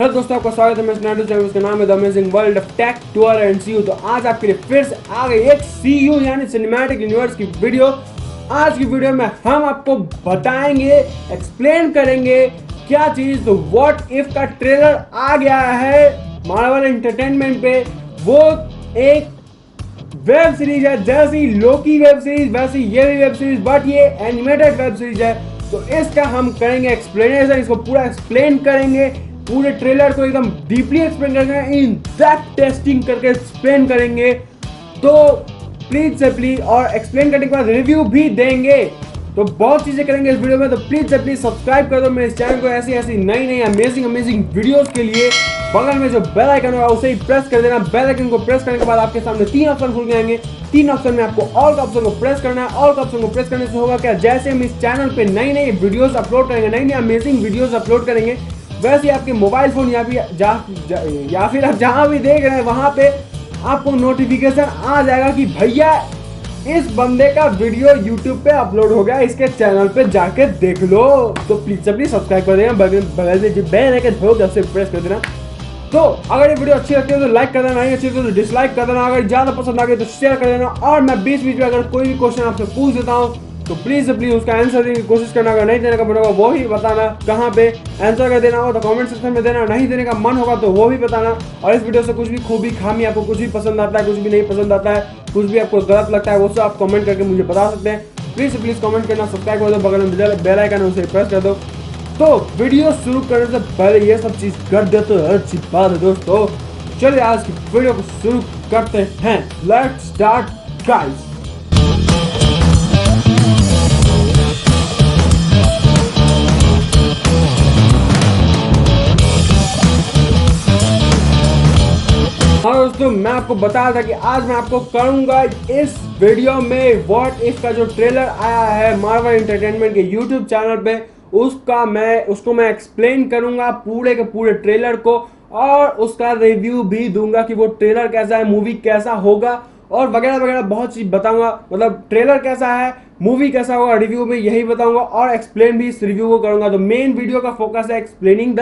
Hello दोस्तों, आपका स्वागत है मेरे चैनल चैनल का नाम है the amazing world of tech tour and see you. तो आज आपके लिए फिर से आ गई एक सीयू यानी सिनेमैटिक यूनिवर्स की वीडियो। आज की वीडियो में हम आपको बताएंगे, एक्सप्लेन करेंगे क्या चीज। तो व्हाट इफ का ट्रेलर आ गया है मार्वल एंटरटेनमेंट पे। वो एक वेब सीरीज है, जैसी लोकी वेब सीरीज वैसी ये भी वेब सीरीज, बट ये एनिमेटेड वेब सीरीज है। तो इसका हम करेंगे एक्सप्लेनेशन, इसको पूरा एक्सप्लेन करेंगे, पूरे ट्रेलर को एकदम डीपली एक्सप्लेन करेंगे, इन डेप्थ टेस्टिंग करके एक्सप्लेन करेंगे। तो प्लीज से प्लीज, और एक्सप्लेन करने के बाद रिव्यू भी देंगे। तो बहुत चीजें करेंगे इस वीडियो में। तो प्लीज से प्लीज सब्सक्राइब कर दो मेरे चैनल को ऐसी ऐसी नई नई अमेजिंग वीडियोस के लिए। बगल में जो बेल आइकन होगा उसे ही प्रेस कर देना। बेल आइकन को प्रेस करने के बाद आपके सामने तीन ऑप्शन खुल जाएंगे। तीन ऑप्शन में आपको ऑल का ऑप्शन को प्रेस करना है। ऑल का ऑप्शन को प्रेस करने से होगा क्या, जैसे हम इस चैनल पे नई नई वीडियोस अपलोड करेंगे, नई नई अमेजिंग वीडियोस अपलोड करेंगे, वैसे आपके मोबाइल फोन या फिर आप जहां भी देख रहे हैं वहां पे आपको नोटिफिकेशन आ जाएगा कि भैया इस बंदे का वीडियो YouTube पे अपलोड हो गया, इसके चैनल पे जाके देख लो। तो प्लीज सब्सक्राइब कर देना, बगल में जो बेल आइकन होगा उसे प्रेस कर देना। तो अगर ये वीडियो अच्छी लगती है तो लाइक कर देना, नहीं अच्छी लगती है तो डिसलाइक कर देना। अगर ज्यादा पसंद आ गई तो शेयर कर देना। और मैं बीच बीच में अगर कोई भी क्वेश्चन आपसे पूछ देता हूँ तो प्लीज उसका आंसर देने की कोशिश करना। अगर नहीं देने का मन होगा वो ही बताना, कहाँ पे आंसर कर देना हो तो कमेंट सेक्शन में देना। नहीं देने का मन होगा तो वो भी बताना। और इस वीडियो से कुछ भी खूबी खामी, आपको कुछ भी पसंद आता है, कुछ भी नहीं पसंद आता है, कुछ भी आपको गलत लगता है, वो सब आप कमेंट करके मुझे बता सकते हैं। प्लीज कमेंट करना, सब्सक्राइब कर दो, बगल में बेल आइकन है उसे प्रेस कर दो। तो वीडियो शुरू करने से पहले ये सब चीज कर दे तो अच्छी बात है दोस्तों। चलिए आज की वीडियो को शुरू करते हैं। Let's start guys. हाँ दोस्तों, मैं आपको बताया था कि आज मैं आपको करूंगा इस वीडियो में व्हाट इफ का जो ट्रेलर आया है मार्वल एंटरटेनमेंट के यूट्यूब चैनल पे, उसको मैं एक्सप्लेन करूंगा पूरे के पूरे ट्रेलर को, और उसका रिव्यू भी दूंगा कि वो ट्रेलर कैसा है, मूवी कैसा होगा, और वगैरह वगैरह बहुत चीज बताऊंगा। मतलब ट्रेलर कैसा है, मूवी कैसा होगा, रिव्यू में यही बताऊंगा, और एक्सप्लेन भी इस रिव्यू को करूंगा। तो मेन वीडियो का फोकस है explaining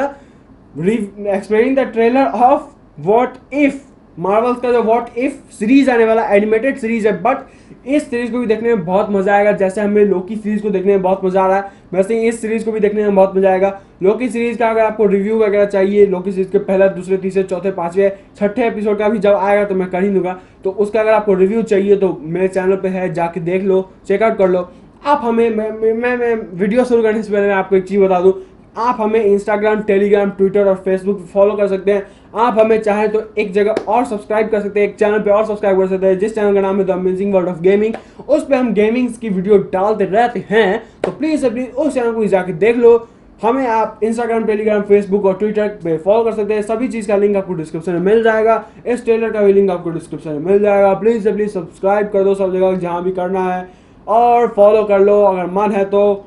the trailer of what if. Marvel का जो व्हाट इफ सीरीज आने वाला एनिमेटेड सीरीज है, बट इस सीरीज को भी देखने में बहुत मजा आएगा। जैसे हमें लोकी सीरीज को देखने में बहुत मजा आ रहा है, वैसे ही इस सीरीज को भी देखने में बहुत मजा आएगा। लोकी सीरीज का अगर आपको रिव्यू वगैरह चाहिए, लोकी सीरीज के पहले, दूसरे, तीसरे, चौथे, पांचवें, छठे एपिसोड का भी जब आएगा तो मैं कर ही दूंगा। तो उसका अगर आपको रिव्यू चाहिए तो मेरे चैनल पे है, जाके देख लो, चेकआउट कर लो। आप हमें मैं वीडियो शुरू करने से पहले मैं आपको एक चीज बता दूं, आप हमें इंस्टाग्राम, टेलीग्राम, ट्विटर और फेसबुक फॉलो कर सकते हैं। आप हमें चाहे तो एक जगह और सब्सक्राइब कर सकते हैं, एक चैनल पे और सब्सक्राइब कर सकते हैं, जिस चैनल का नाम है the amazing world of gaming. उस पे हम गेमिंग की वीडियो डालते रहते हैं। तो प्लीज उस चैनल को जाके देख लो। हमें आप इंस्टाग्राम, टेलीग्राम, फेसबुक और ट्विटर पे फॉलो कर सकते हैं। सभी चीज का लिंक आपको डिस्क्रिप्शन में मिल जाएगा। इस ट्रेलर का भी लिंक आपको डिस्क्रिप्शन में मिल जाएगा। प्लीज सब्सक्राइब कर दो सब जगह जहां भी करना है, और फॉलो कर लो अगर मन है तो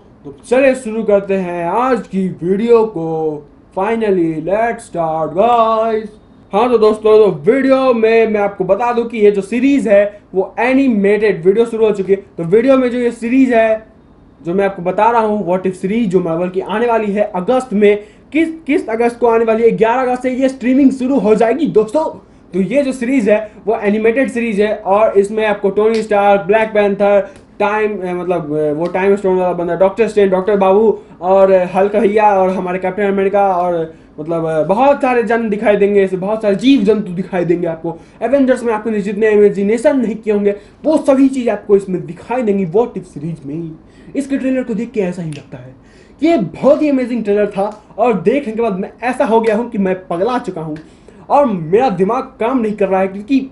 चलिए शुरू करते हैं आज की वीडियो को। Finally let's start guys. हाँ तो दोस्तों, तो वीडियो में मैं आपको बता दूं कि ये जो सीरीज है वो एनिमेटेड वीडियो शुरू हो चुकी है। तो वीडियो में जो ये सीरीज है जो मैं आपको बता रहा हूँ, व्हाट इफ सीरीज, जो मार्वल की आने वाली है अगस्त में, किस अगस्त को आने वाली है, 11 अगस्त से ये स्ट्रीमिंग शुरू हो जाएगी दोस्तों। तो ये जो सीरीज है वो एनिमेटेड सीरीज है, और इसमें आपको टोनी स्टार्क, ब्लैक पैंथर, मतलब वो टाइम स्टोन वाला बंदा, डॉक्टर स्ट्रेंज, डॉक्टर बाबू, और हल्क भैया, और हमारे कैप्टन अमेरिका, और मतलब बहुत सारे जन दिखाई देंगे, ऐसे बहुत सारे जीव जंतु दिखाई देंगे आपको। एवेंजर्स में आपने जितने इमेजिनेशन नहीं किए होंगे वो सभी चीज आपको इसमें दिखाई देंगी व्हाट इफ सीरीज में। इसके ट्रेलर को देख के ऐसा ही लगता है कि ये बहुत ही अमेजिंग ट्रेलर था, और देखने के बाद मैं ऐसा हो गया हूं कि मैं पगला चुका हूं, और मेरा दिमाग काम नहीं कर रहा है। क्योंकि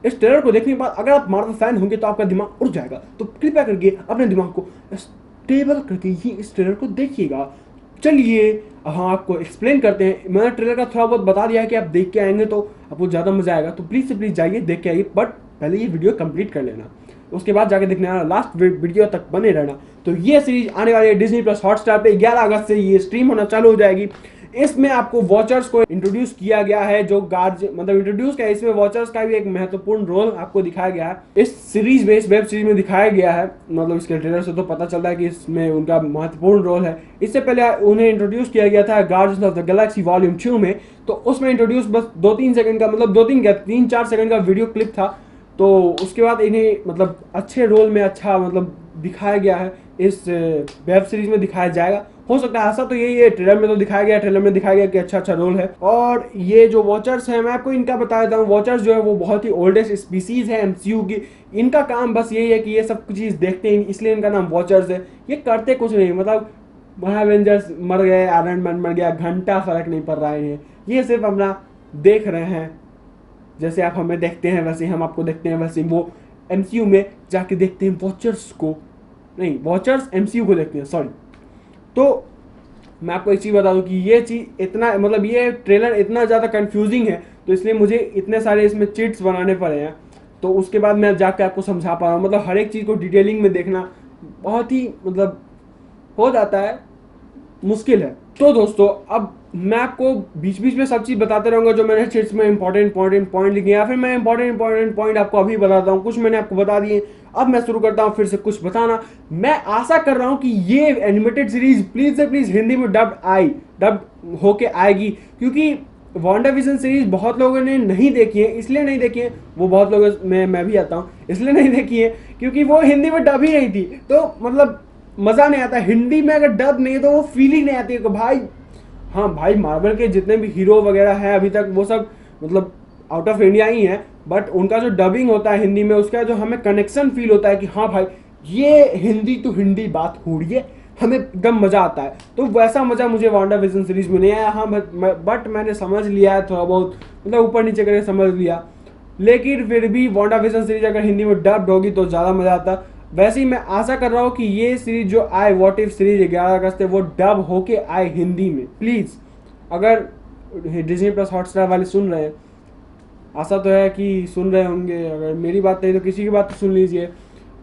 इस ट्रेलर को देखने के बाद अगर आप मार्वल फैन होंगे तो आपका दिमाग उड़ जाएगा। तो कृपया करके अपने दिमाग को स्टेबल करके ही इस ट्रेलर को देखिएगा। चलिए हाँ, आपको एक्सप्लेन करते हैं। मैंने ट्रेलर का थोड़ा बहुत बता दिया है कि आप देख के आएंगे तो आपको ज़्यादा मजा आएगा। तो प्लीज़ से प्लीज़ जाइए, देख के आइए, बट पहले ये वीडियो कंप्लीट कर लेना, उसके बाद जाके देखना, लास्ट वीडियो तक बने रहना। तो ये सीरीज आने वाली है डिज्नी प्लस हॉटस्टार पे। 11 अगस्त से ये स्ट्रीम होना चालू हो जाएगी। इसमें आपको वॉचर्स को इंट्रोड्यूस किया गया है, जो गार्ड मतलब इंट्रोड्यूस किया है, इसमें वॉचर्स का भी एक महत्वपूर्ण रोल आपको दिखाया गया है इस सीरीज में, इस वेब सीरीज में दिखाया गया है। मतलब इसके ट्रेलर से तो पता चलता है कि इसमें उनका महत्वपूर्ण रोल है। इससे पहले उन्हें इंट्रोड्यूस किया गया था guardians of the Galaxy volume 2 में, तो उसमें इंट्रोड्यूस बस 2-3 सेकंड का, मतलब 3-4 सेकंड का वीडियो क्लिप था। तो उसके बाद इन्हें मतलब अच्छे रोल में अच्छा मतलब दिखाया गया है, इस वेब सीरीज में दिखाया जाएगा। हो सकता है ऐसा तो यही है, ट्रेलर में तो दिखाया गया, ट्रेलर में दिखाया गया कि अच्छा रोल है। और ये जो वॉचर्स हैं, मैं आपको इनका बता देता हूँ। वॉचर्स जो है वो बहुत ही ओल्डेस्ट स्पीसीज है एमसीयू की। इनका काम बस यही है कि ये सब चीज़ देखते हैं, इसलिए इनका नाम वॉचर्स है। ये करते कुछ नहीं, मतलब एवेंजर्स मर गए, आयरन मैन मर गया, घंटा फर्क नहीं पड़ रहा है इन्हें। ये सिर्फ अपना देख रहे हैं, जैसे आप हमें देखते हैं वैसे हम आपको देखते हैं, वैसे वो एमसीयू में जाके देखते हैं वॉचर्स को, नहीं वॉचर्स एमसीयू को देखते हैं, सॉरी। तो मैं आपको एक चीज़ बता दूं कि ये चीज़ इतना, मतलब ये ट्रेलर इतना ज़्यादा कंफ्यूजिंग है, तो इसलिए मुझे इतने सारे इसमें चिट्स बनाने पड़े हैं। तो उसके बाद मैं जाकर आपको समझा पा रहा हूँ, मतलब हर एक चीज़ को डिटेलिंग में देखना बहुत ही मतलब हो जाता है, मुश्किल है। तो दोस्तों अब मैं आपको बीच बीच में सब चीज़ बताते रहूँगा जो मैंने चिट्स में इंपॉर्टेंट पॉइंट लिखे, या फिर मैं इंपॉर्टेंट पॉइंट आपको अभी बताता हूँ। कुछ मैंने आपको बता दिए, अब मैं शुरू करता हूँ फिर से कुछ बताना। मैं आशा कर रहा हूँ कि ये एनिमेटेड सीरीज प्लीज़ से प्लीज़ हिंदी में डब्ड होके आएगी, क्योंकि वांडाविजन सीरीज बहुत लोगों ने नहीं देखी है, इसलिए नहीं देखी है, वो बहुत लोग में मैं भी आता हूँ, इसलिए नहीं देखी है क्योंकि वो हिंदी में डब ही नहीं थी। तो मतलब मज़ा नहीं आता हिंदी में, अगर डब नहीं है तो वो फीलिंग नहीं आती है कि भाई, हाँ भाई मार्वल के जितने भी हीरो वगैरह हैं अभी तक वो सब मतलब आउट ऑफ इंडिया ही हैं, बट उनका जो डबिंग होता है हिंदी में, उसका जो हमें कनेक्शन फील होता है कि हाँ भाई ये हिंदी टू हिंदी बात हो रही है, हमें एकदम मज़ा आता है। तो वैसा मज़ा मुझे वांडाविजन सीरीज में नहीं आया। हाँ बट मैंने समझ लिया है थोड़ा बहुत, मतलब ऊपर नीचे करके समझ लिया, लेकिन फिर भी वांडाविजन सीरीज अगर हिंदी में डब्ड होगी तो ज़्यादा मज़ा आता। वैसे ही मैं आशा कर रहा हूँ कि ये सीरीज जो आए, व्हाट इफ सीरीज 11 अगस्त है, वो डब होके आए हिंदी में प्लीज़। अगर डिज्नी प्लस हॉटस्टार वाले सुन रहे हैं, आशा तो है कि सुन रहे होंगे, अगर मेरी बात नहीं तो किसी की बात तो सुन लीजिए,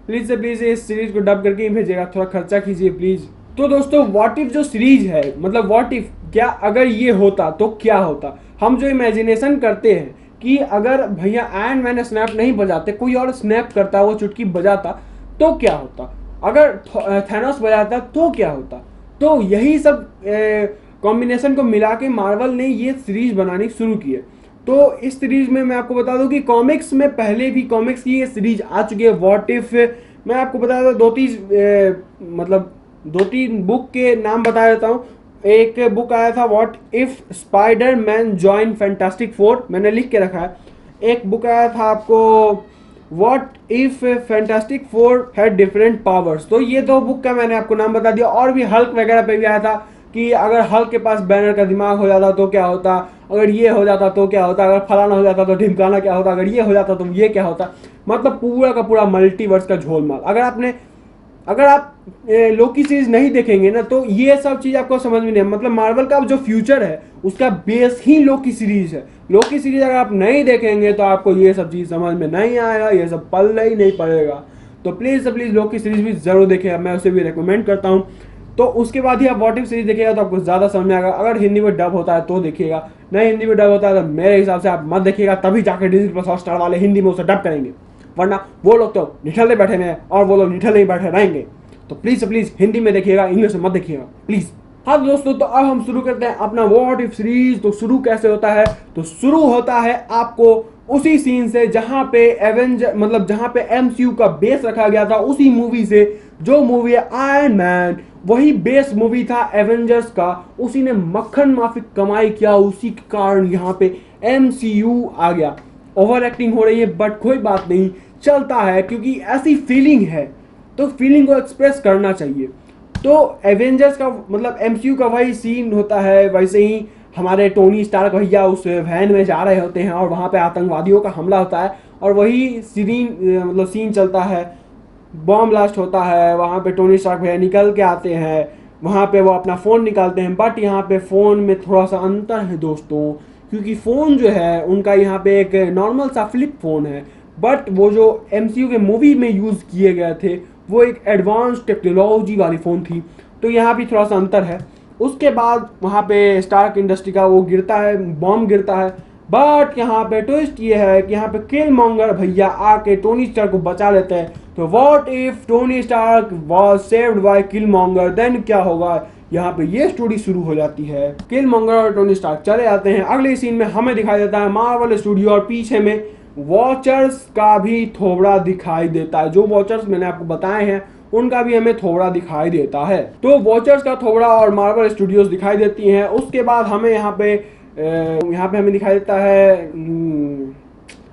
प्लीज़ से प्लीज़ इस सीरीज को डब करके ही भेजिएगा, थोड़ा खर्चा कीजिए प्लीज़। तो दोस्तों व्हाट इफ जो सीरीज है, मतलब व्हाट इफ, क्या अगर ये होता तो क्या होता। हम जो इमेजिनेशन करते हैं कि अगर भैया आयरन मैन स्नैप नहीं बजाते, कोई और स्नैप करता, वो चुटकी बजाता तो क्या होता, अगर थैनोस बजाता तो क्या होता। तो यही सब कॉम्बिनेशन को मिला के मार्वल ने ये सीरीज बनानी शुरू की है। तो इस सीरीज में मैं आपको बता दूं कि कॉमिक्स में पहले भी कॉमिक्स की ये सीरीज आ चुकी है व्हाट इफ। मैं आपको बता दूं मतलब 2-3 बुक के नाम बता देता हूँ। एक बुक आया था what if spider man join fantastic four, मैंने लिख के रखा है। एक बुक आया था आपको what if fantastic four had different powers, तो ये 2 बुक का मैंने आपको नाम बता दिया। और भी हल्क वगैरह पे भी आया था कि अगर हल्क के पास बैनर का दिमाग हो जाता तो क्या होता, अगर ये हो जाता तो क्या होता, अगर फलाना हो जाता तो ढिमकाना क्या होता, अगर ये हो जाता तो ये क्या होता। मतलब पूरा का पूरा मल्टीवर्स का झोलमाल। अगर आप लोकी सीरीज नहीं देखेंगे ना तो ये सब चीज़ आपको समझ में नहीं, मतलब मार्वल का जो फ्यूचर है उसका बेस ही लोकी सीरीज है। लोकी सीरीज अगर आप नहीं देखेंगे तो आपको ये सब चीज़ समझ में नहीं आएगा, ये सब पल्ले ही नहीं पड़ेगा। तो प्लीज़ लोकी सीरीज भी ज़रूर देखेगा, मैं उसे भी रिकमेंड करता हूँ। तो उसके बाद ही आप व्हाट इफ सीरीज देखिएगा तो आपको ज़्यादा समझ में आएगा। अगर हिंदी में डब होता है तो देखिएगा, नहीं हिंदी में डब होता है तो मेरे हिसाब से आप मत देखिएगा, तभी जाकर डिज्नी प्लस हॉटस्टार वाले हिंदी में उसे डब करेंगे, वरना वो लोग तो निठल्ले बैठे हैं और वो लोग निठल्ले ही बैठे रहेंगे। तो प्लीज़ हिंदी में देखिएगा, इंग्लिश में मत देखिएगा प्लीज़। हाँ दोस्तों, तो अब हम शुरू करते हैं अपना व्हाट इफ सीरीज। तो शुरू कैसे होता है, तो शुरू होता है आपको उसी सीन से जहां पे जहां पे एमसीयू का बेस रखा गया था, उसी मूवी से, जो मूवी है आयरन मैन, वही बेस मूवी था एवेंजर्स का। उसी ने मक्खन माफिक कमाई किया, उसी के कारण यहाँ पे एमसीयू आ गया। ओवर एक्टिंग हो रही है बट कोई बात नहीं, चलता है, क्योंकि ऐसी फीलिंग है तो फीलिंग को एक्सप्रेस करना चाहिए। तो एवेंजर्स का मतलब एमसीयू का वही सीन होता है। वैसे ही हमारे टोनी स्टार्क भैया उस वैन में जा रहे होते हैं और वहाँ पे आतंकवादियों का हमला होता है, और वही सीन चलता है। बॉम्ब ब्लास्ट होता है, वहाँ पे टोनी स्टार्क भैया निकल के आते हैं, वहाँ पे वो अपना फ़ोन निकालते हैं। बट यहाँ पे फ़ोन में थोड़ा सा अंतर है दोस्तों, क्योंकि फ़ोन जो है उनका यहाँ पे एक नॉर्मल सा फ्लिप फ़ोन है, बट वो जो एमसीयू के मूवी में यूज़ किए गए थे वो एक एडवांस टेक्नोलॉजी वाली फ़ोन थी। तो यहाँ भी थोड़ा सा अंतर है। उसके बाद वहाँ पे स्टार्क इंडस्ट्री का वो गिरता है, बॉम्ब गिरता है। बट यहाँ पे ट्विस्ट ये है कि यहाँ पे किलमॉन्गर भैया आके टोनी स्टार्क को बचा लेते हैं। तो what if Tony Stark was saved by Killmonger, then क्या होगा, यहाँ पे ये स्टोरी शुरू हो जाती है। किलमॉन्गर और टोनी स्टार्क चले जाते हैं। अगले सीन में हमें दिखाई देता है मार्वल स्टूडियो और पीछे में वॉचर्स का भी थोबड़ा दिखाई देता है। जो वॉचर्स मैंने आपको बताए हैं उनका भी हमें थोबड़ा दिखाई देता है। तो वॉचर्स का थोबड़ा और मार्वल स्टूडियोज दिखाई देती हैं। उसके बाद हमें यहाँ पे हमें दिखाई देता है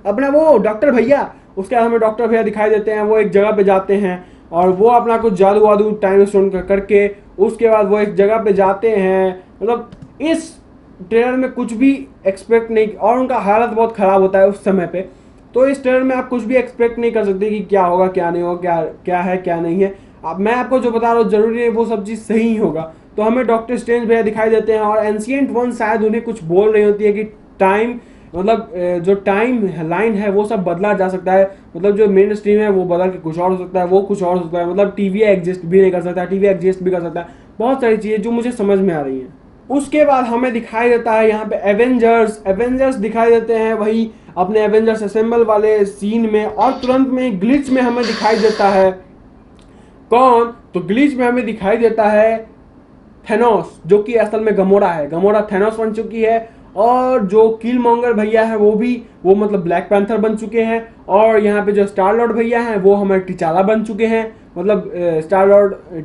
अपना वो डॉक्टर भैया। उसके बाद हमें डॉक्टर भैया दिखाई देते हैं। वो एक जगह पे जाते हैं और वो अपना कुछ जादू वादू टाइम स्टोन करके उसके बाद वो एक जगह पे जाते हैं। मतलब इस ट्रेलर में कुछ भी एक्सपेक्ट नहीं, और उनका हालत बहुत ख़राब होता है उस समय पे। तो इस ट्रेलर में आप कुछ भी एक्सपेक्ट नहीं कर सकते कि क्या होगा क्या नहीं होगा, क्या क्या है क्या नहीं है। अब मैं आपको जो बता रहा हूँ जरूरी है वो सब चीज़ सही ही होगा। तो हमें डॉक्टर स्ट्रेंज भैया दिखाई देते हैं और एंशिएंट वन शायद उन्हें कुछ बोल रही होती है कि टाइम, मतलब जो टाइम लाइन है वो सब बदला जा सकता है। मतलब जो मेन स्ट्रीम है वो बदल के कुछ और हो सकता है, वो कुछ और हो सकता है। मतलब टीवी एग्जिस्ट भी नहीं कर सकता, टीवी एग्जिस्ट भी कर सकता है। बहुत सारी चीज़ें जो मुझे समझ में आ रही हैं। उसके बाद हमें दिखाई देता है यहाँ पे एवेंजर्स दिखाई देते हैं, वही अपने एवेंजर्स असेंबल वाले सीन में। और तुरंत में ग्लिच में हमें दिखाई देता है कौन, तो ग्लिच में हमें दिखाई देता है थेनोस, जो कि असल में गमोरा है। गमोरा थेनोस बन चुकी है। और जो किलमॉन्गर भैया है वो मतलब ब्लैक पैंथर बन चुके हैं। और यहाँ पे जो स्टार लॉर्ड भैया हैं वो हमारे टिचाला बन चुके हैं। मतलब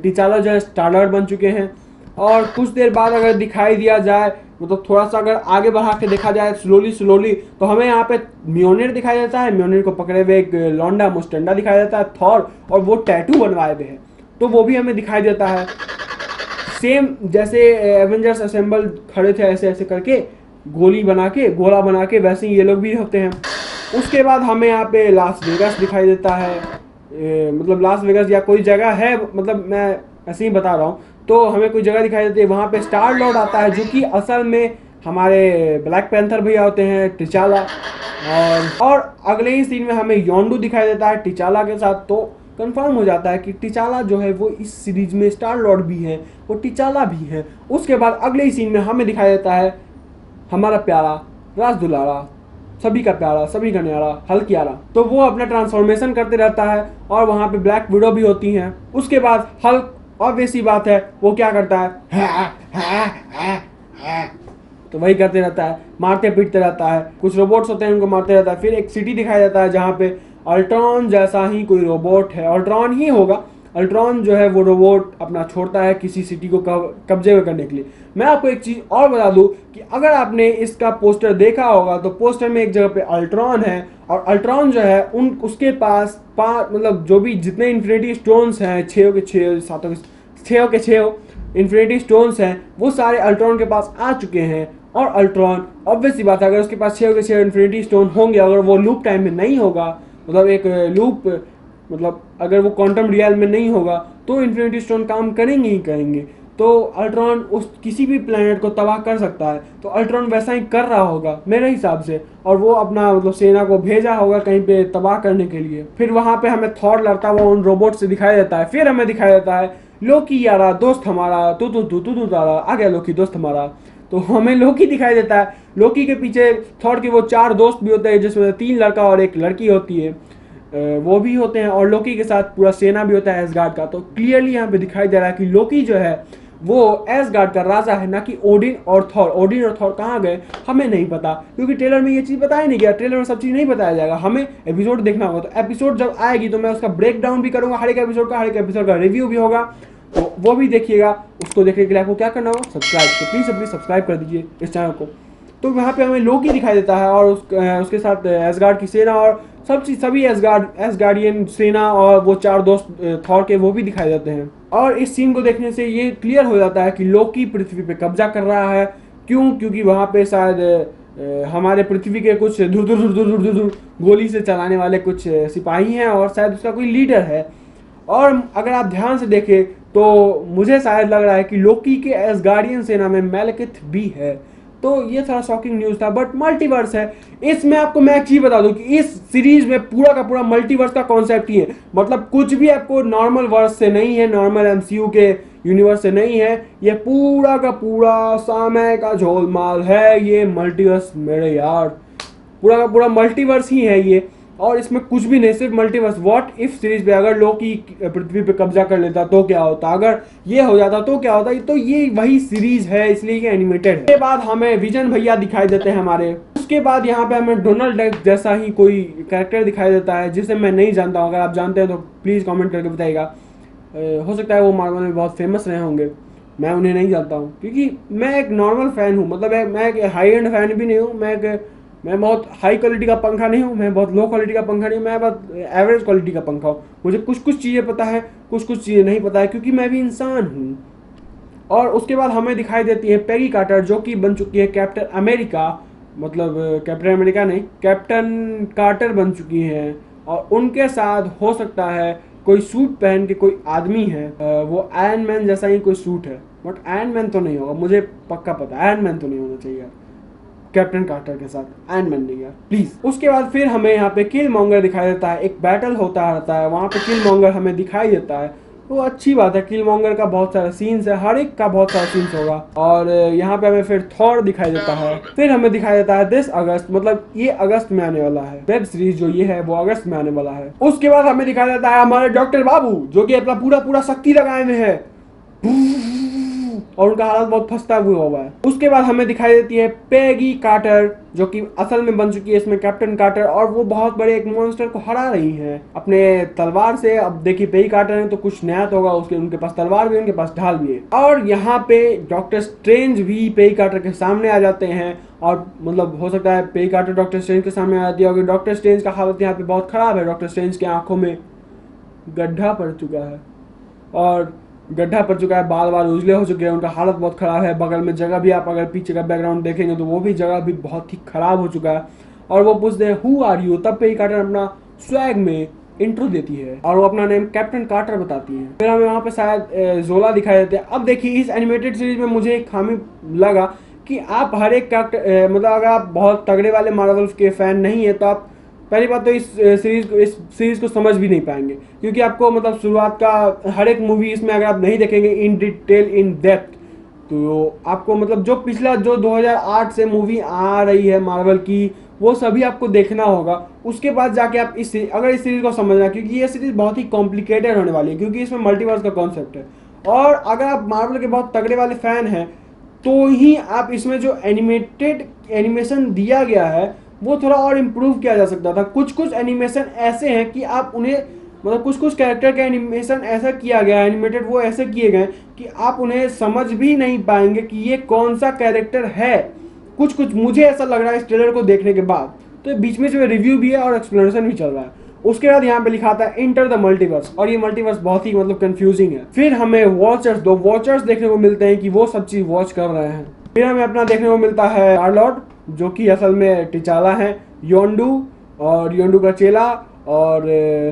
टिचाला जो है स्टार लॉर्ड बन चुके हैं। और कुछ देर बाद अगर दिखाई दिया जाए, मतलब थोड़ा सा अगर आगे बढ़ा के देखा जाए स्लोली, तो हमें यहाँ पे म्योनिर दिखाई देता है। म्योनिर को पकड़े हुए एक लौंडा मुस्टंडा दिखाई देता है थॉर, और वो टैटू बनवाए हुए हैं, तो वो भी हमें दिखाई देता है। सेम जैसे एवेंजर्स असेंबल खड़े थे ऐसे ऐसे करके गोला बना के वैसे ही ये लोग भी होते हैं। उसके बाद हमें यहाँ पे लास वेगास दिखाई देता है। मतलब लास वेगास या कोई जगह है, मतलब मैं ऐसे ही बता रहा हूँ। तो हमें कोई जगह दिखाई देती है, वहाँ पे स्टार लॉर्ड आता है जो कि असल में हमारे ब्लैक पैंथर भैया होते हैं, टिचाला। और अगले ही सीन में हमें योंडू दिखाई देता है टिचाला के साथ। तो कंफर्म हो जाता है कि टिचाला जो है वो इस सीरीज में स्टार लॉर्ड भी है, वो टिचाला भी है। उसके बाद अगले ही सीन में हमें दिखाई देता है हमारा प्यारा राज दुलारा, सभी का प्यारा, सभी का न्यारा हल्कियारा। तो वो अपना ट्रांसफॉर्मेशन करते रहता है और वहाँ पे ब्लैक विडो भी होती हैं। उसके बाद हल्क, ऑब्वियस सी बात है, वो क्या करता है तो वही करते रहता है, मारते पीटते रहता है। कुछ रोबोट्स होते हैं उनको मारते रहता है। फिर एक सिटी दिखाया जाता है जहाँ पे अल्ट्रॉन जैसा ही कोई रोबोट है, अल्ट्रॉन ही होगा। अल्ट्रॉन जो है वो रोबोट अपना छोड़ता है किसी सिटी को कब्जे में करने के लिए। मैं आपको एक चीज़ और बता दूं कि अगर आपने इसका पोस्टर देखा होगा तो पोस्टर में एक जगह पे अल्ट्रॉन है, और अल्ट्रॉन जो है उसके पास मतलब जो भी जितने इन्फिनिटी स्टोन्स हैं, 6 के 6 7 के 6 इन्फिनिटी स्टोन्स हैं, वो सारे अल्ट्रॉन के पास आ चुके हैं। और अल्ट्रॉन ऑब्वियस सी बात है, अगर उसके पास 6 के 6 इन्फिनिटी स्टोन होंगे, अगर वो लूप टाइम में नहीं होगा, मतलब एक लूप, मतलब अगर वो क्वांटम रियल में नहीं होगा, तो इन्फिनिटी स्टोन काम करेंगे ही करेंगे। तो अल्ट्रॉन उस किसी भी प्लेनेट को तबाह कर सकता है। तो अल्ट्रॉन वैसा ही कर रहा होगा मेरे हिसाब से, और वो अपना मतलब सेना को भेजा होगा कहीं पे तबाह करने के लिए। फिर वहाँ पे हमें थॉर लड़ता हुआ उन रोबोट से दिखाई देता है। फिर हमें दिखाई देता है लोकी यारा दोस्त हमारा, तू तारा आ गया लोकी दोस्त हमारा। तो हमें लोकी दिखाई देता है। लोकी के पीछे थॉर के वो 4 दोस्त भी होते हैं, जिसमें 3 लड़का और 1 लड़की होती है, वो भी होते हैं। और लोकी के साथ पूरा सेना भी होता है एसगार्ड का। तो क्लियरली यहाँ पे दिखाई दे रहा है कि लोकी जो है वो एसगार्ड का राजा है, ना कि ओडिन और थॉर। ओडिन और थॉर कहाँ गए हमें नहीं पता, क्योंकि ट्रेलर में ये चीज़ बताया नहीं गया। ट्रेलर में सब चीज़ नहीं बताया जाएगा, हमें एपिसोड देखना होगा। तो एपिसोड जब आएगी तो मैं उसका ब्रेक डाउन भी करूँगा, हर एक एपिसोड का रिव्यू भी होगा, तो वो भी देखिएगा। उसको देखने के लिए आपको क्या करना होगा, सब्सक्राइब। तो प्लीज़ सब्सक्राइब कर दीजिए इस चैनल को। तो वहाँ पे हमें लोकी दिखाई देता है और उसके साथ एसगार्ड की सेना और सभी एसगार्डियन सेना और वो 4 दोस्त थॉर के, वो भी दिखाई देते हैं। और इस सीन को देखने से ये क्लियर हो जाता है कि लोकी पृथ्वी पे कब्जा कर रहा है। क्योंकि वहाँ पे शायद हमारे पृथ्वी के कुछ धुर गोली से चलाने वाले कुछ सिपाही हैं, और शायद उसका कोई लीडर है। और अगर आप ध्यान से देखें तो मुझे शायद लग रहा है कि लोकी के एसगार्डियन सेना में मैलेकिथ भी है। तो ये थोड़ा शॉकिंग न्यूज़ था, बट मल्टीवर्स है इसमें। आपको मैं एक चीज़ बता दूं कि इस सीरीज में पूरा का पूरा मल्टीवर्स का कॉन्सेप्ट ही है, मतलब कुछ भी आपको नॉर्मल वर्स से नहीं है, नॉर्मल एमसीयू के यूनिवर्स से नहीं है, ये पूरा का पूरा समय का झोलमाल है ये मल्टीवर्स मेरे यार, पूरा का पूरा मल्टीवर्स ही है ये। और इसमें कुछ भी नहीं, सिर्फ मल्टीवर्स। व्हाट इफ सीरीज पे अगर लोकी पृथ्वी पे कब्जा कर लेता तो क्या होता, अगर ये हो जाता तो क्या होता, तो ये वही सीरीज है, इसलिए ये एनिमेटेड है। उसके बाद हमें विजन भैया दिखाई देते हैं हमारे। उसके बाद यहाँ पे हमें डोनाल्ड डक जैसा ही कोई कैरेक्टर दिखाई देता है जिसे मैं नहीं जानता हूँ, अगर आप जानते हैं तो प्लीज़ कॉमेंट करके बताइएगा। हो सकता है वो मार्वल में बहुत फेमस रहे होंगे, मैं उन्हें नहीं जानता हूँ, क्योंकि मैं एक नॉर्मल फ़ैन हूँ, मतलब मैं एक हाई एंड फ़ैन भी नहीं हूँ, मैं बहुत हाई क्वालिटी का पंखा नहीं हूँ, मैं बहुत लो क्वालिटी का पंखा नहीं हूँ, मैं बहुत एवरेज क्वालिटी का पंखा हूँ। मुझे कुछ कुछ चीज़ें पता है, कुछ कुछ चीज़ें नहीं पता है, क्योंकि मैं भी इंसान हूँ। और उसके बाद हमें दिखाई देती है पेगी कार्टर, जो कि बन चुकी है कैप्टन अमेरिका, मतलब कैप्टन अमेरिका नहीं, कैप्टन कार्टर बन चुकी हैं। और उनके साथ हो सकता है कोई सूट पहन के कोई आदमी है, वो आयरन मैन जैसा ही कोई सूट है, बट आयरन मैन तो नहीं होगा, मुझे पक्का पता है आयरन मैन तो नहीं होना चाहिए यार कैप्टन कार्टर के साथ, आयरन मैन नहीं यार प्लीज। उसके बाद फिर हमें यहाँ पे किल मॉन्गर दिखाई देता है, एक बैटल होता रहता है वहाँ पे किल मॉन्गर हमें दिखाई देता है, वो अच्छी बात है। किल मॉन्गर का बहुत सारा सीन्स है, हर एक का बहुत सारा सीन्स होगा। और यहाँ पे हमें फिर थॉर दिखाई देता है, फिर हमें दिखाई देता है 10 अगस्त, मतलब ये अगस्त में आने वाला है, वेब सीरीज जो ये है वो अगस्त में आने वाला है। उसके बाद हमें दिखाई देता है हमारे डॉक्टर बाबू, जो कि अपना पूरा पूरा शक्ति लगाए हुए है और उनका हालत बहुत फंसता हुआ है। उसके बाद हमें दिखाई देती है पेगी कार्टर, जो कि असल में बन चुकी है इसमें कैप्टन कार्टर, और वो बहुत बड़े एक मॉन्स्टर को हरा रही हैं अपने तलवार से। अब देखिए पेगी कार्टर है तो कुछ नया तो होगा, उसके उनके पास तलवार भी है, उनके पास ढाल भी है। और यहाँ पे डॉक्टर स्ट्रेंज भी पेगी कार्टर के सामने आ जाते हैं, और मतलब हो सकता है पेगी कार्टर डॉक्टर स्ट्रेंज के सामने आ जाती है, और डॉक्टर स्ट्रेंज का हालत यहाँ पे बहुत खराब है। डॉक्टर स्ट्रेंज की आंखों में गड्ढा पड़ चुका है, और गड्ढा पड़ चुका है, बाल बाल उजले हो चुके हैं, उनका हालत बहुत ख़राब है। बगल में जगह भी, आप अगर पीछे का बैकग्राउंड देखेंगे तो वो भी जगह भी बहुत ही ख़राब हो चुका है। और वो पूछते हैं हु आर यू, तब पेगी कार्टर अपना स्वैग में इंट्रो देती है और वो अपना नेम कैप्टन कार्टर बताती है। फिर हमें वहाँ पे शायद जोला दिखाई देते हैं। अब देखिए इस एनिमेटेड सीरीज में मुझे एक खामी लगा कि आप हर एक कैरेक्टर, मतलब अगर आप बहुत तगड़े वाले मार्वल्स के फ़ैन नहीं है तो आप पहली बात तो इस सीरीज को समझ भी नहीं पाएंगे, क्योंकि आपको मतलब शुरुआत का हर एक मूवी इसमें अगर आप नहीं देखेंगे इन डिटेल इन डेप्थ, तो आपको मतलब जो पिछला जो 2008 से मूवी आ रही है मार्वल की, वो सभी आपको देखना होगा। उसके बाद जाके आप अगर इस सीरीज को समझना, क्योंकि ये सीरीज बहुत ही कॉम्प्लिकेटेड होने वाली है, क्योंकि इसमें मल्टीवर्स का कॉन्सेप्ट है। और अगर आप मार्वल के बहुत तगड़े वाले फैन हैं तो ही आप इसमें जो एनिमेशन दिया गया है वो थोड़ा और इम्प्रूव किया जा सकता था। कुछ कुछ एनिमेशन ऐसे हैं कि आप उन्हें, मतलब कुछ कुछ कैरेक्टर का एनिमेशन ऐसा किया गया है, एनिमेटेड वो ऐसे किए गए कि आप उन्हें समझ भी नहीं पाएंगे कि ये कौन सा कैरेक्टर है। कुछ कुछ मुझे ऐसा लग रहा है इस ट्रेलर को देखने के बाद। तो बीच में जो रिव्यू भी है और एक्सप्लेनेशन भी चल रहा है। उसके बाद यहाँ पे लिखा था इंटर द मल्टीवर्स, और ये मल्टीवर्स बहुत ही मतलब कंफ्यूजिंग है। फिर हमें वॉचर्स देखने को मिलते हैं कि वो सब चीज वॉच कर रहे हैं। फिर हमें अपना देखने को मिलता है स्टार-लॉर्ड, जो कि असल में टिचाला है, योंडू और योंडू का चेला, और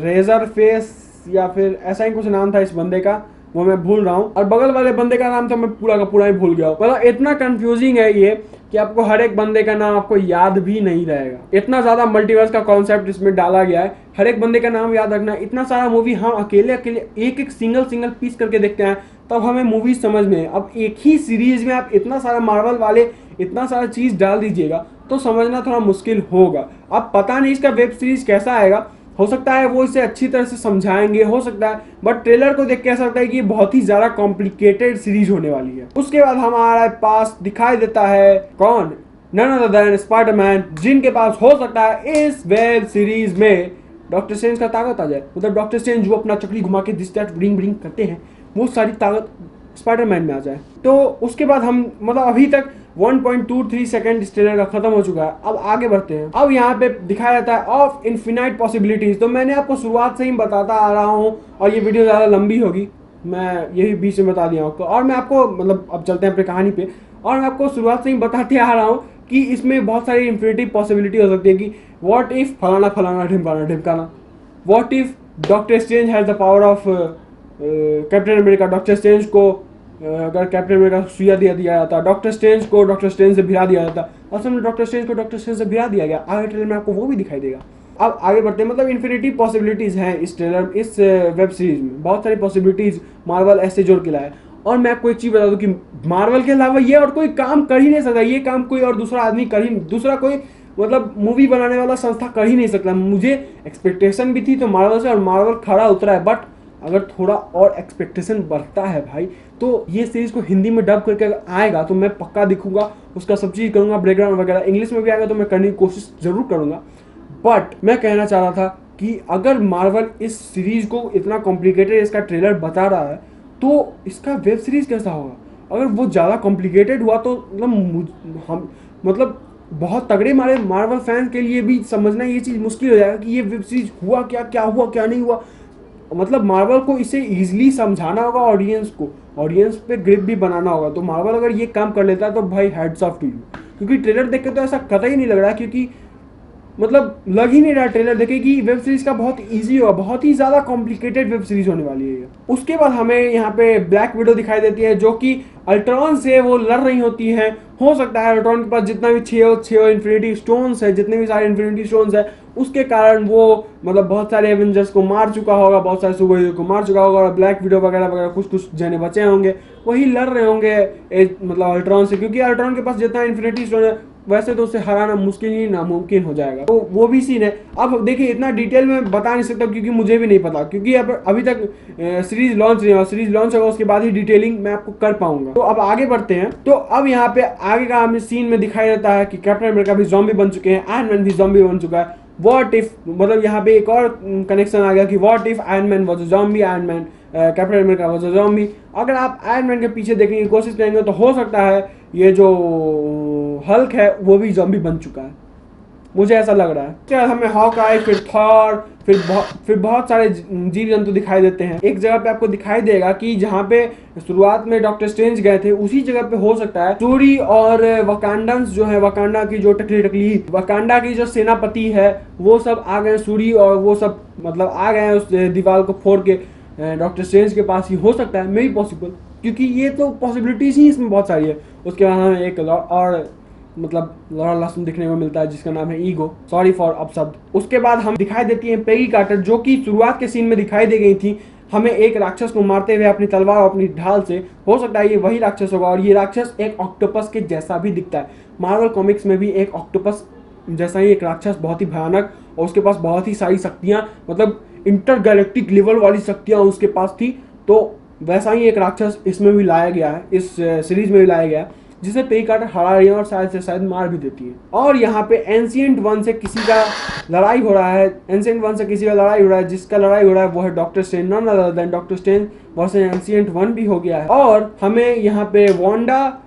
रेजर फेस या फिर ऐसा ही कुछ नाम था इस बंदे का, वो मैं भूल रहा हूँ। और बगल वाले बंदे का नाम तो मैं पूरा का पूरा ही भूल गया हूँ। मतलब इतना कंफ्यूजिंग है ये कि आपको हर एक बंदे का नाम आपको याद भी नहीं रहेगा। इतना ज़्यादा मल्टीवर्स का कॉन्सेप्ट इसमें डाला गया है, हर एक बंदे का नाम याद रखना। इतना सारा मूवी हम अकेले अकेले एक एक सिंगल पीस करके देखते हैं तब हमें मूवी समझ में। अब एक ही सीरीज में आप इतना सारा मार्वल वाले इतना सारा चीज़ डाल दीजिएगा तो समझना थोड़ा मुश्किल होगा। अब पता नहीं इसका वेब सीरीज कैसा आएगा, हो सकता है वो इसे अच्छी तरह से समझाएंगे, हो सकता है, बट ट्रेलर को देख के ऐसा लगता है कि ये बहुत ही ज़्यादा कॉम्प्लिकेटेड सीरीज होने वाली है। उसके बाद हमारे पास दिखाई देता है कौन, नन अदर देन स्पाइडरमैन, जिनके पास हो सकता है इस वेब सीरीज में डॉक्टर स्ट्रेंज का ताकत आ जाए। मतलब डॉक्टर स्ट्रेंज जो अपना चक्री घुमा के दिस दैट ब्रिंग ब्रिंग करते हैं, वो सारी ताकत स्पाइडरमैन में आ जाए। तो उसके बाद हम मतलब अभी तक 1.23 सेकंड इस ट्रेलर का खत्म हो चुका है। अब आगे बढ़ते हैं। अब यहाँ पे दिखाया जाता है ऑफ इन्फिनाइट पॉसिबिलिटीज। तो मैंने आपको शुरुआत से ही बताता आ रहा हूँ और ये वीडियो ज़्यादा लंबी होगी, मैं यही बीच में बता दिया आपको। और मैं आपको मतलब अब चलते हैं अपनी कहानी पे, और मैं आपको शुरुआत से ही बताते आ रहा हूँ कि इसमें बहुत सारी इन्फिनिटी पॉसिबिलिटी हो सकती है कि व्हाट इफ फलाना फलाना ढिमकाना ढिमकाना, what if Doctor Strange has the power of Captain America, Doctor Strange को अगर कैप्टन अमेरिका को सुइया दिया जाता, डॉक्टर स्ट्रेंज को डॉक्टर स्ट्रेंज से भिड़ा दिया जाता, असल में डॉक्टर स्ट्रेंज को डॉक्टर स्ट्रेंज से भिड़ा दिया गया। आगे ट्रेलर में आपको वो भी दिखाई देगा। अब आगे बढ़ते हैं, मतलब इन्फिनिटी पॉसिबिलिटीज़ हैं इस ट्रेलर, इस वेब सीरीज में बहुत सारी पॉसिबिलिटीज़ मार्वल ऐसे जोड़ के लाया है। और मैं आपको एक चीज़ बता दूं कि मार्वल के अलावा ये और कोई काम कर ही नहीं सकता, ये काम कोई और दूसरा आदमी कर ही, दूसरा कोई मतलब मूवी बनाने वाला संस्था कर ही नहीं सकता। मुझे एक्सपेक्टेशन भी थी तो मार्वल से, और मार्वल खड़ा उतरा है। बट अगर थोड़ा और एक्सपेक्टेशन बढ़ता है भाई, तो ये सीरीज को हिंदी में डब करके आएगा तो मैं पक्का दिखूंगा, उसका सब चीज़ करूंगा, ब्रेकग्राउंड वगैरह इंग्लिश में भी आएगा तो मैं करने की कोशिश जरूर करूंगा। बट मैं कहना चाह रहा था कि अगर मार्वल इस सीरीज को इतना कॉम्प्लिकेटेड इसका ट्रेलर बता रहा है तो इसका वेब सीरीज कैसा होगा। अगर वो ज़्यादा कॉम्प्लिकेटेड हुआ तो हम मतलब बहुत तगड़े मारे मार्वल फैन के लिए भी समझना ये चीज़ मुश्किल हो जाएगा कि ये वेब सीरीज हुआ क्या, क्या हुआ क्या नहीं हुआ। मतलब मार्वल को इसे ईजिली समझाना होगा ऑडियंस को, ऑडियंस पे ग्रिप भी बनाना होगा। तो मार्वल अगर ये काम कर लेता है तो भाई हैट्स ऑफ टू यू, क्योंकि ट्रेलर देख के तो ऐसा कतई नहीं लग रहा, क्योंकि मतलब लग ही नहीं रहा ट्रेलर देखे कि वेब सीरीज का बहुत इजी होगा, बहुत ही ज़्यादा कॉम्प्लिकेटेड वेब सीरीज होने वाली है। उसके बाद हमें यहाँ पे ब्लैक विडो दिखाई देती है जो कि अल्ट्रॉन से वो लड़ रही होती है। हो सकता है अल्ट्रॉन के पास जितना भी छः इन्फिनिटी स्टोन्स है, जितने भी सारे इन्फिनिटी स्टोन्स है, उसके कारण वो मतलब बहुत सारे एवेंजर्स को मार चुका होगा, बहुत सारे सुपर हीरो को मार चुका होगा, और ब्लैक विडो वगैरह वगैरह कुछ कुछ जने बचे होंगे, वही लड़ रहे होंगे मतलब अल्ट्रॉन से, क्योंकि अल्ट्रॉन के पास जितना इन्फिनिटी स्टोन है वैसे तो उसे हराना मुश्किल ही नामुमकिन हो जाएगा। तो वो भी सीन है। अब देखिए इतना डिटेल में बता नहीं सकता क्योंकि मुझे भी नहीं पता, क्योंकि अभी तक सीरीज लॉन्च नहीं हुआ, सीरीज लॉन्च होगा उसके बाद ही डिटेलिंग मैं आपको कर पाऊंगा। तो अब आगे बढ़ते हैं। तो अब यहाँ पे आगे का हमें सीन में दिखाई देता है कि कैप्टन अमेरिका भी ज़ॉम्बी बन चुके हैं, आयरन मैन भी ज़ॉम्बी बन चुका है। व्हाट इफ, मतलब यहाँ पे एक और कनेक्शन आ गया कि what if iron man was a zombie, iron man captain America was a zombie. अगर आप आयरन मैन के पीछे देखने की कोशिश करेंगे तो हो सकता है ये जो हल्क है वो भी ज़ॉम्बी बन चुका है, मुझे ऐसा लग रहा है। क्या हमें हॉकआई, फिर थॉर, फिर बहुत सारे जीव जंतु दिखाई देते हैं। एक जगह पे आपको दिखाई देगा कि जहाँ पे शुरुआत में डॉक्टर स्ट्रेंज गए थे उसी जगह पे हो सकता है सूरी और वकांडन्स जो है, वकांडा की जो टकली वकांडा की जो सेनापति है वो सब आ गए, सूरी और वो सब मतलब आ गए उस दीवार को फोड़ के डॉक्टर स्ट्रेंज के पास ही। हो सकता है, मे बी पॉसिबल, क्योंकि ये तो पॉसिबिलिटीज ही इसमें बहुत सारी है। उसके बाद हमें एक और मतलब लॉरा लहसुन दिखने को मिलता है जिसका नाम है ईगो, सॉरी फॉर अपशब्द। उसके बाद हम दिखाई देती है पेगी कार्टर, जो कि शुरुआत के सीन में दिखाई दे गई थी हमें एक राक्षस को मारते हुए अपनी तलवार और अपनी ढाल से। हो सकता है ये वही राक्षस होगा, और ये राक्षस एक ऑक्टोपस के जैसा भी दिखता है। मार्वल कॉमिक्स में भी एक ऑक्टोपस जैसा ही एक राक्षस, बहुत ही भयानक, और उसके पास बहुत ही सारी शक्तियाँ, मतलब इंटरगैलेक्टिक लेवल वाली शक्तियाँ उसके पास थी। तो वैसा ही एक राक्षस इसमें भी लाया गया है, इस सीरीज में भी लाया गया है, जिसे पेगी कार्टर हरा रही है और शायद से शायद मार भी देती है। और यहाँ पे एंशिएंट वन से किसी का लड़ाई हो रहा है, एंशिएंट वन से किसी का लड़ाई हो रहा है, जिसका लड़ाई हो रहा है वो है doctor strange, none other than doctor strange versus ancient one भी हो गया है। और हमें यहाँ पे वांडा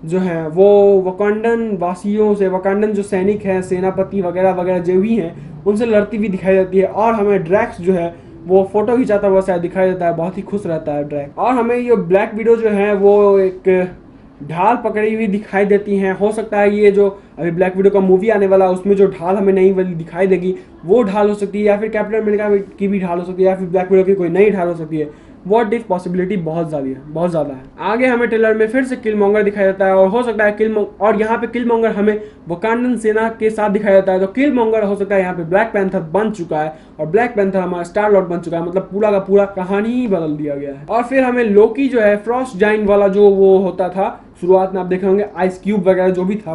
जो है वो वकांडन वासियों से, वकांडन जो सैनिक हैं, सेनापति वगैरह वगैरह जो भी हैं, उनसे लड़ती हुई दिखाई देती है। और हमें ड्रैक्स जो है वो फोटो खिंचाता हुआ शायद दिखाई देता है, बहुत ही खुश रहता है ड्रैक। और हमें ये ब्लैक विडो जो है वो एक ढाल पकड़ी हुई दिखाई देती हैं। हो सकता है ये जो अभी ब्लैक विडो का मूवी आने वाला है उसमें जो ढाल हमें नई वाली दिखाई देगी वो ढाल हो सकती है, या फिर कैप्टन अमेरिका की भी ढाल हो सकती है, या फिर ब्लैक विडो की कोई नई ढाल हो सकती है। व्हाट इफ पॉसिबिलिटी बहुत ज़्यादा है। आगे हमें ट्रेलर में फिर से किलमॉन्गर दिखाई देता है, और हो सकता है और यहाँ पे किलमॉन्गर हमें वकांडन सेना के साथ दिखाई देता है। तो किलमॉन्गर हो सकता है यहाँ पे ब्लैक पैंथर बन चुका है, और ब्लैक पैंथर हमारा स्टार लॉर्ड बन चुका है, मतलब पूरा का पूरा कहानी ही बदल दिया गया है। और फिर हमें लोकी जो है फ्रॉस्ट जाइंट वाला जो वो होता था शुरुआत में, आप देखे होंगे आइस क्यूब वगैरह जो भी था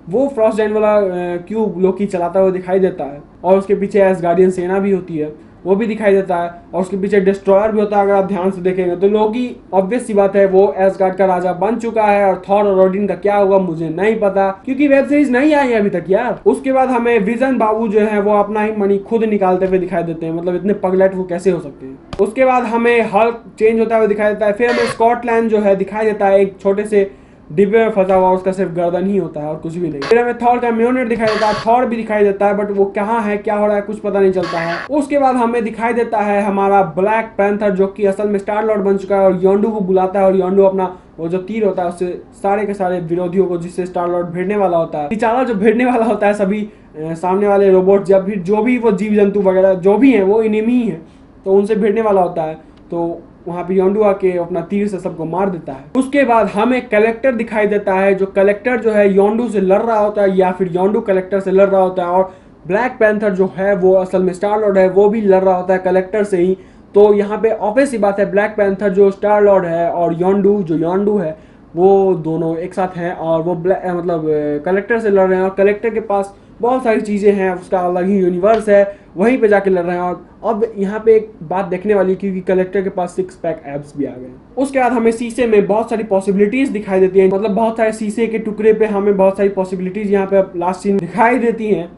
वो फ्रॉस्ट जाइंट वाला क्यूब लोकी चलाता हुआ दिखाई देता है। और उसके पीछे एसगार्डियन सेना भी होती है, वो भी दिखाई देता है, और उसके पीछे डिस्ट्रॉयर भी होता है। अगर आप ध्यान से देखेंगे तो लोकी ऑब्वियस सी बात है वो एसगार्ड का राजा बन चुका है, और थॉर और ओडिन का क्या होगा मुझे नहीं पता, क्योंकि वेब सीरीज नहीं आई है अभी तक यार। उसके बाद हमें विजन बाबू जो है वो अपना ही मनी खुद निकालते हुए दिखाई देते हैं, मतलब इतने पगलेट वो कैसे हो सकते हैं। उसके बाद हमें हल्क चेंज होता हुआ दिखाई देता है। फिर हमें स्कॉटलैंड जो है दिखाई देता है, एक छोटे से डिब्बे में फंसा हुआ, उसका सिर्फ गर्दन ही होता है और कुछ भी नहीं। फिर हमें थॉर का म्योनेट दिखाई देता है, थॉर भी दिखाई देता है, बट वो कहाँ है, क्या हो रहा है, कुछ पता नहीं चलता है। उसके बाद हमें दिखाई देता है हमारा ब्लैक पैंथर, जो कि असल में स्टार लॉर्ड बन चुका है, और योंडू को बुलाता है, और योंडू अपना वो जो तीर होता है उससे सारे के सारे विरोधियों को, जिससे स्टार लॉर्ड भिड़ने वाला होता है, तिचाला जो भिड़ने वाला होता है, सभी सामने वाले रोबोट जब भी जो भी वो जीव जंतु वगैरह जो भी हैं वो इनेमी ही है, तो उनसे भिड़ने वाला होता है। तो वहाँ पे योंडू आके अपना तीर से सबको मार देता है। उसके बाद हमें कलेक्टर दिखाई देता है, जो कलेक्टर जो है योंडू से लड़ रहा होता है या फिर योंडू कलेक्टर से लड़ रहा होता है, और ब्लैक पैंथर जो है वो असल में स्टार लॉर्ड है, वो भी लड़ रहा होता है कलेक्टर से ही। तो यहाँ पे ऑब्वियस सी बात है, ब्लैक पैंथर जो स्टार लॉर्ड है और योंडू जो योंडू है वो दोनों एक साथ हैं, और वो मतलब कलेक्टर से लड़ रहे हैं, और कलेक्टर के पास बहुत सारी चीज़ें हैं, उसका अलग ही यूनिवर्स है, वहीं पे जाके लड़ रहे हैं। और अब यहाँ पे एक बात देखने वाली, क्योंकि कलेक्टर के पास 6 पैक एब्स भी आ गए। उसके बाद हमें शीशे में बहुत सारी पॉसिबिलिटीज दिखाई देती हैं, मतलब बहुत सारे शीशे के टुकड़े पे हमें बहुत सारी पॉसिबिलिटीज यहाँ पे लास्ट सीन दिखाई देती हैं।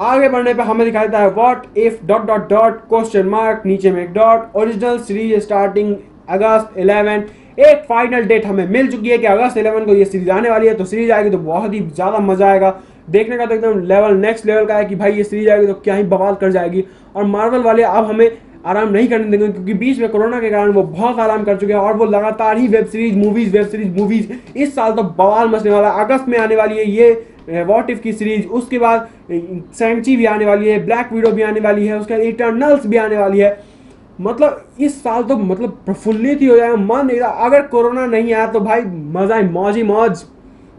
आगे बढ़ने पे हमें दिखाई देता है what if dot dot dot question mark, नीचे में एक डॉट, ओरिजिनल सीरीज स्टार्टिंग अगस्त 11। एक फाइनल डेट हमें मिल चुकी है कि अगस्त 11 को ये सीरीज आने वाली है। तो सीरीज आएगी तो बहुत ही ज़्यादा मजा आएगा देखने का, तो एकदम लेवल नेक्स्ट लेवल का है कि भाई ये सीरीज आएगी तो क्या ही बवाल कर जाएगी। और मार्वल वाले अब हमें आराम नहीं करने देंगे, क्योंकि बीच में कोरोना के कारण वो बहुत आराम कर चुके हैं, और वो लगातार ही वेब सीरीज मूवीज इस साल तो बवाल मचने वाला है। अगस्त में आने वाली है ये व्हाट इफ की सीरीज, उसके बाद सैंची भी आने वाली है, ब्लैक विडो भी आने वाली है, उसके बाद इटर्नल्स भी आने वाली है। मतलब इस साल तो मतलब प्रफुल्लित ही हो जाएगा मन एकदम। अगर कोरोना नहीं आया तो भाई मजा ही मौज ही मौज,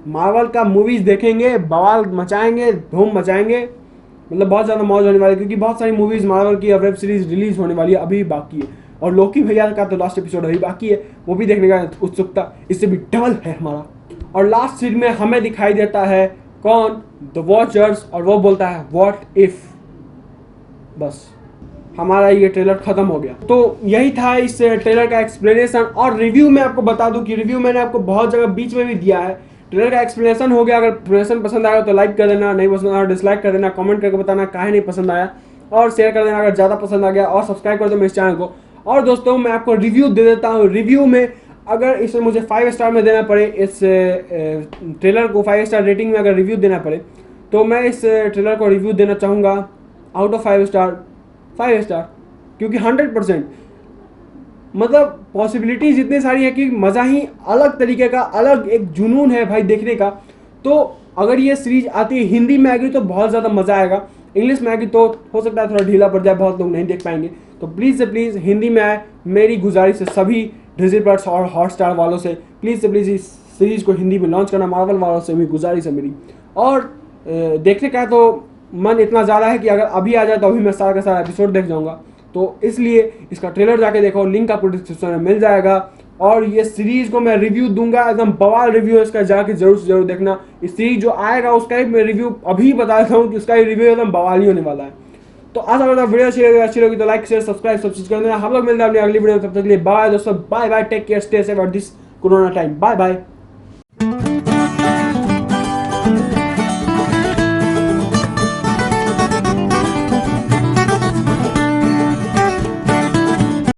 मार्वल का मूवीज देखेंगे, बवाल मचाएंगे, धूम मचाएंगे, मतलब बहुत ज़्यादा मौज होने वाली है, क्योंकि बहुत सारी मूवीज मार्वल की वेब सीरीज रिलीज होने वाली है, अभी बाकी है। और लोकी भैया का तो लास्ट एपिसोड अभी बाकी है, वो भी देखने का उत्सुकता इससे भी डबल है हमारा। और लास्ट सीन में हमें दिखाई देता है कौन, द वॉचर्स, और वो बोलता है व्हाट इफ। बस हमारा ये ट्रेलर खत्म हो गया। तो यही था इस ट्रेलर का एक्सप्लेनेशन। और रिव्यू में आपको बता दूं कि रिव्यू मैंने आपको बहुत जगह बीच में भी दिया है। ट्रेलर का एक्सप्लेनेशन हो गया, अगर एक्सप्लेनेशन पसंद आया तो लाइक कर देना, नहीं पसंद आया डिसलाइक कर देना, कमेंट करके बताना काहे नहीं पसंद आया, और शेयर कर देना अगर ज़्यादा पसंद आ गया, और सब्सक्राइब कर दो मेरे चैनल को। और दोस्तों मैं आपको रिव्यू दे देता हूँ। रिव्यू में अगर इसमें मुझे 5 स्टार में देना पड़े, इस ट्रेलर को 5 स्टार रेटिंग में अगर रिव्यू देना पड़े, तो मैं इस ट्रेलर को रिव्यू देना चाहूँगा आउट ऑफ 5 स्टार 5 स्टार, क्योंकि 100% मतलब पॉसिबिलिटीज इतनी सारी है कि मज़ा ही अलग तरीके का, अलग एक जुनून है भाई देखने का। तो अगर ये सीरीज आती है हिंदी में आएगी तो बहुत ज़्यादा मज़ा आएगा, इंग्लिश में आएगी तो हो सकता है थोड़ा ढीला पड़ जाए, बहुत लोग नहीं देख पाएंगे। तो प्लीज़ से प्लीज़ हिंदी में आए, मेरी गुजारिश है सभी डिज्नी प्लस और हॉटस्टार वालों से, प्लीज़ से प्लीज़ इस सीरीज़ को हिंदी में लॉन्च करना, मार्वल वालों से भी गुजारिश है मेरी। और देखने का तो मन इतना ज़्यादा है कि अगर अभी आ जाए तो अभी मैं सारा का सारा एपिसोड देख जाऊँगा। तो इसलिए इसका ट्रेलर जाके देखो, लिंक आपको डिस्क्रिप्शन में मिल जाएगा। और ये सीरीज को मैं रिव्यू दूंगा, एकदम बवाल रिव्यू है इसका, जाके जरूर से जरूर देखना। इस सीरीज जो आएगा उसका ही मैं रिव्यू अभी बता देता हूँ कि उसका ही रिव्यू एकदम बवाल ही होने वाला है। तो आशा करता हूँ वीडियो अच्छी लगी तो लाइक शेयर सब्सक्राइब सब चीज़ कर देना। हम लोग मिलते हैं अपनी अगली वीडियो में, तब तक के लिए बाय दोस्तों, bye bye, take care, stay safe at this corona time, bye bye.